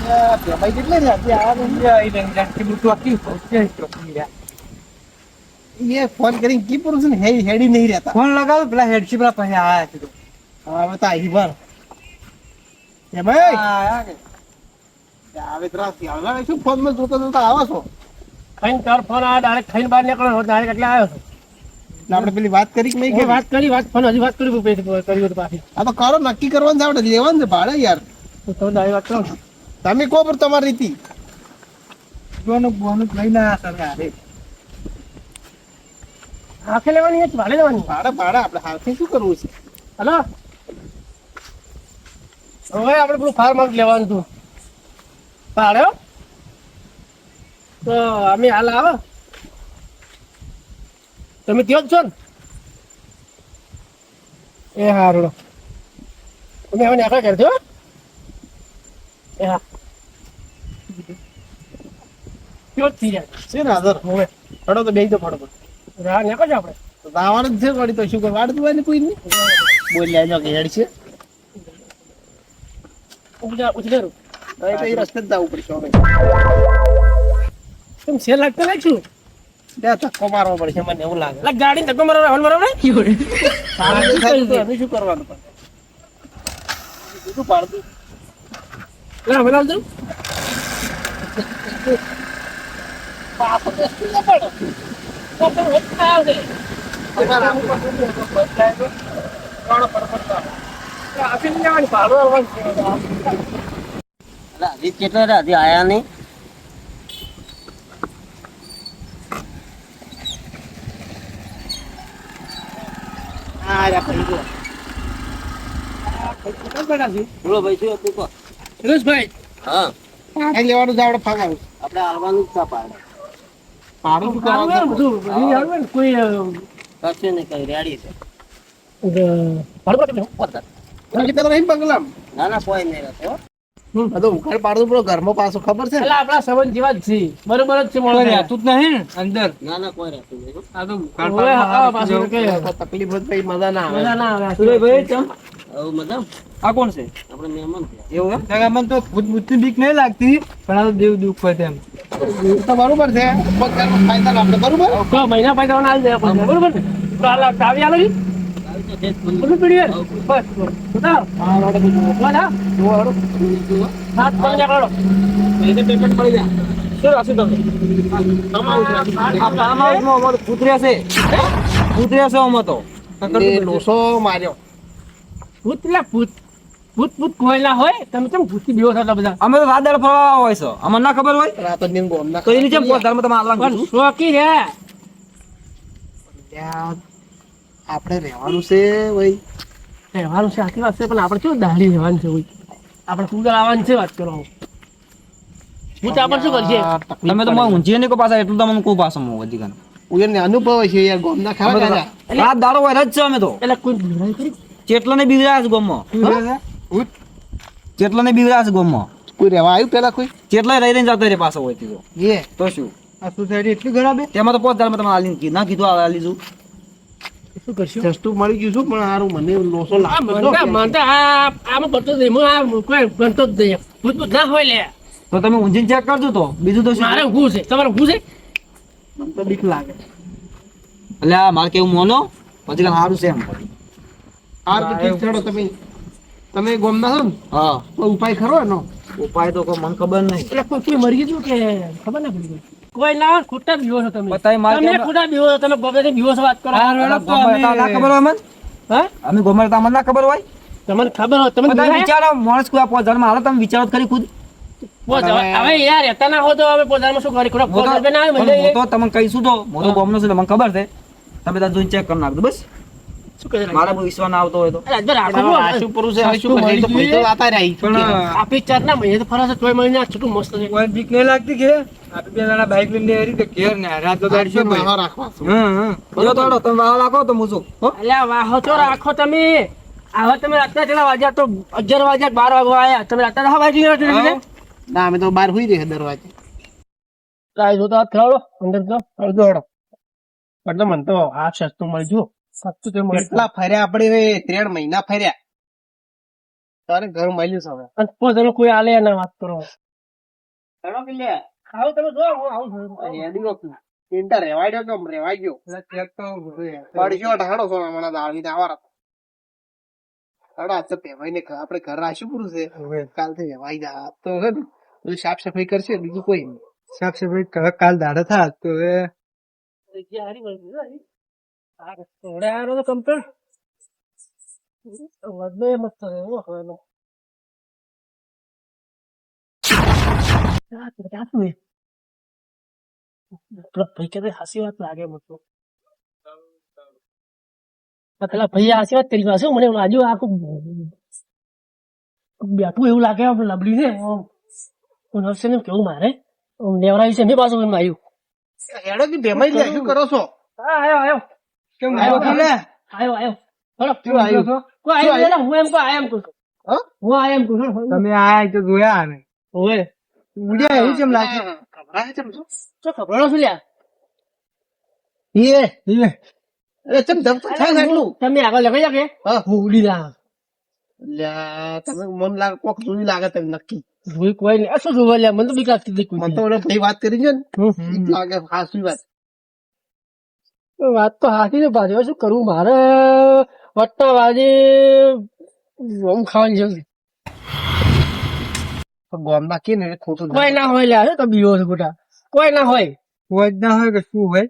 ભાઈ કેટલે રહ્યા ફોન કરીને કી પુરુષ ને હેડી નહીં રહેતા ફોન લગાવ પેલા હેડશીપ પાસે આયા કીધું હવે તો આવી વાર એ ભાઈ આવે ત્રાસ આવે શું ફોન માં જોતા જોતા આવો છો ખાઈને તાર ફોન આ ડાયરેક્ટ ખાઈને બહાર નીકળ્યો ડાયરેક્ટ એટલે આવ્યો છું એટલે આપણે પેલી વાત કરી કે નહીં વાત કરી ફોન હજી વાત કરી કર્યું પાછી આ તો કરો નક્કી કરવાનું છે આપણે લેવાનું છે ભાડે યાર તો તમે ડાયરેક્ટ વાત કરો તમે કહો પણ તમારી રીતિ બોનું બોનું લઈને આયા સરકારે આખે લેવાની છે ભાડે લેવાની ભાડે ભાડે આપણે હાથે શું કરવું છે હલો હવે આપણે પેલું ફાર્મ હાઉસ લેવાનું હતું ભાડે હો? તો અમે હાલ આવો તમે ત્યાં જ છો ને એ હા રોડો તમે હવે નેકળા કરજો એ હા ત્યાં જ થઈ જાય છે ને આદર હવે ફડો તો બેસી તો ફડો હા નેકળજો આપણે તો આવવાનું જ છે વળી તો શું કર વાડ દુવાની કોઈ નહીં બોલ લેજો કે હેડ છે ઉછલેરું તો એ રસ્તે જ જવું પડશે હવે તમે સેલ લાગતા લાગશું ત્યાં ધક્કો મારવો પડશે મને એવું લાગે એટલે ગાડી ધક્કો મારો હલ મારો ને અમે શું કરવાનું પણ શું પાડતું ના હવે લાવજો પાછો બેસતું ન પડો તો પણ હોતા આવશે આપીને જવાની ભાડો આવવાનું છે હજી કેટલા રહ્યા હજી આયા નહીં હા રે ભાઈ જો બોલો ભાઈ શું હતું કહો સુરેશભાઈ હા આ લેવાનું છે આપણે ફાર્મ હાઉસ આપણે હાલવાનું જ છે પાડે ભાડું શું બધું કરવાનું કોઈ કશું નહીં કઈ રેડી છે ભાડું કેટલું પતર તો નહીં બંગલામ ના ના કોઈ નહીં રહેતો બધું ઉખાડ પાડવું પડે ઘરમાં પાછું ખબર છે ને એટલે આપણા સંબંધ જેવા જ છે બરોબર જ છે મળે રહેતું જ નહીં ને અંદર ના ના કોઈ રહેતું નહીં આ તો હવે હા પાછું કે તકલીફ જ ભાઈ મજા ના આવે મજા ના આવે સુરેશભાઈ ચમ હવે મજા આ કોણ છે આપણે મહેમાન થયા એવું એમ કાકા મને તો ભૂત ભૂતની બીક નહીં લાગતી પણ આ તો દેવ દુઃખ હોય તેમ તો બરોબર છે પગારનો ફાયદા લો આપણે બરોબર તો મહિના પૈસા આલી દે આપણને બરોબર ને તો હાલ ચાવી આલો જી આવી તો છે જ ખુલ્લી. બધું પીડી બસ બતાવ હા રોડે બધું બોલા જુઓ હાલો. સાત પાંચ આકડો એને પેમેન્ટ મળી જાય શું રાશી તમે આ ફાર્મ હાઉસમાં અમારું ભૂત રહેશે ભૂત રહેશે આમાં તો એ લોસો માર્યો ભૂત લે ભૂત ભૂત ભૂત કોયલા હોય તમે કેમ ભૂતી બેહો છો એટલા બધા અમે તો રાત દાડો ફરવા હોય છે અમને ના ખબર હોય રાત જ નીંદ ગોમ ના તો એની જેમ પોતામાં તમે હાલવાનું પણ કીધું. શોકી રે ત્યાં આપણે રહેવાનું છે ભાઈ રહેવાનું છે આખી વાત છે પણ આપણે શું દાઢી રહેવાનું છે હોય આપણે કુદર આવવાનું છે વાત કરો ભૂત આપણે શું કરશે તમે તો મને ઊંઘીએ નહીં કો પાછા એટલું તમને કોઈ પાછો હું વધી ગયો ઉયરને અનુભવ છે યાર ગોમ ના ખાવા ગાજા રાત દાડો હોય જ છે અમે તો એટલે કોઈ લડાઈ કરી ચેટલાને બીવરાયા છે ગોમમાં ચેટલાને બીવરાયા છે ગોમમાં કોઈ રહેવા આવ્યું પેલા કોઈ ચેટલાય રહી રહીને જતો રે પાછો હોય તો એ તો શું આ સોસાયટી એટલી ખરાબ તેમાં તો પોત દાડમાં તમે હાલી ના કીધું આ હાલી જવું શું કરશું સસ્તું મળી ગયું છું પણ સારું મને લોસો મને આમાં બનતો જ નહીં આ કોઈ બનતો જ નહીં ભૂત ભૂત ના હોય લે તો તમે ઊંઘીને ચેક કરજો તો બીજું તો શું મારે ઊંઘું છે તમારે ઊંઘું છે મને તો બીક લાગે એટલે આ મારે કેવું મોનો પછી કાંઈ સારું છે એમ હાર તો ઠીક છોડો તમે તમે ગોમ ના છો ને હા તો ઉપાય ખરો એનો ઉપાય તો કોઈ મને ખબર નહીં એટલે કોઈ મરી ગયું કે ખબર ના પડી ગઈ કોઈ ના ખોટા બીવો છો તમે બતાવી મારે તમે કેમ- ખોટા બીવો છો તમે ગમે બીવો છો વાત કરો ગોમમાં ના ખબર હોય મને હા અમે ગોમર તમને ના ખબર હોય તમને ખબર હોય તમે તમે બીવાય? વિચારો માણસ કોઈ પોઝરમાં હાલો તમે વિચારો જ ખરી ખુદ હવે યાર રહેતા ના હો તો હવે પોતામાં શું કરી ખોટા હું તો- પોતા ના આવે પણ મહિને હું તો તમને કહીશું તો હું તો ગોમનો છું એટલે મને ખબર છે તમે ત્યાં જોઈને ચેક કરી નાખજો બસ શું કરે મારા બહુ વિશ્વાસ ના આવતો હોય તો અરે અરે રાખો પણ આ શું પુરુષ છે આ શું કરે એ તો ભાઈ તો લાતા રહી આપી ચાર ના મહિને તો ફરાશે તોય મહિને આ છૂટું મસ્ત છે કોઈ બીક નહીં લાગતી કે આપણે બે જણા બાઈક લઈને રીતે ઘેર ને રાત તો દાડી શું નાવા રાખવા છે. જો તો હાલો, તમે વાહ રાખો તો હું શું હો? અલ્યા વાહો તો રાખો તમે આવા તમે રાતના કેટલા વાગ્યા તો 11 વાગ્યા 12 વાગવા આયા તમે રાતના 10 વાગ્યા હા. ના અમે તો બહાર હુઈ રહે દરવાજે ટ્રાય જોતા હાથ ખરાડો અંદર તો અડધો હડો એટલે મને તો આ સસ્તું મળી જો સસ્તું તે મળી કેટલા ફર્યા આપણે હવે 3 મહિના ફર્યા તારે ઘર મળ્યું છે હવે અને પોતાનું કોઈ આલે ના વાત કરો હેડો કે લે ખાવ તમે જો હું આવું છું હેડી નો ચિંતા રેવાય ગયો કેમ રેવાય ગયો પડ્યો ઢાળો સોના મને દાળી ને આવા હેડો આજ તો પહેવાય ને આપણે ઘર રાખ્યું પૂરું છે કાલથી વેવાઈ જા તો હે ને બધું સાફ સફાઈ કરશે બીજું કોઈ નહીં સાફ સફાઈ કાલ દાડે થાય તો એ જગ્યા હારી મળી ગઈ હો. આ થોડે આરો તો કમ્પ્લીટ વધુ એ મસ્ત છે હો હવે આ તો ક્યાં છે ભાઈ કે હાસી વાત લાગે મને પેલા ભાઈ હાસી વાત કરી પાસે મને એવું લાગ્યું આખું બેઠું એવું લાગે આપણે લબડી છે હું નર્સે ને કેવું મારે નેવરાવી છે મેં પાછું એમ આવ્યું હેડો કે ભેમાઈ લે શું કરો છો હા આવ્યો કેમ આવ્યો આવ્યો લે આવ્યો બોલો શું આવ્યું કોઈ આવ્યું એટલે હું એમ કહું આમ કહું હા? હું આમ કહું તમે આયા તો જોયા ને ઓએ ઉડ્યા એવું કેમ લાગે ખબરાય છે શું શું ખબર શું લ્યા એ ચમ ધમ તો થાય ને એટલું તમે આગળ લગાઈ જાકે હા હું ઉડી લા લ્યા તમે મન લાગે કોક જોઈ લાગે તમે નક્કી જોઈ કોઈ નહીં આ શું જોવા લ્યા મને તો બીક લાગતી હતી મને તો ઓલો ભાઈ વાત કરી છે ને ઈ જ લાગે હાસું વાત વાત તો હાથી ને પાછી શું કરવું મારે વટ્ટા વાજે આમ ખાવાની જરૂર ગોમમાં કે ને ખોટું કોઈ ના હોય લ્યા તો બીવો છે ખોટા કોઈ ના હોય કોઈ જ ના હોય કે શું હોય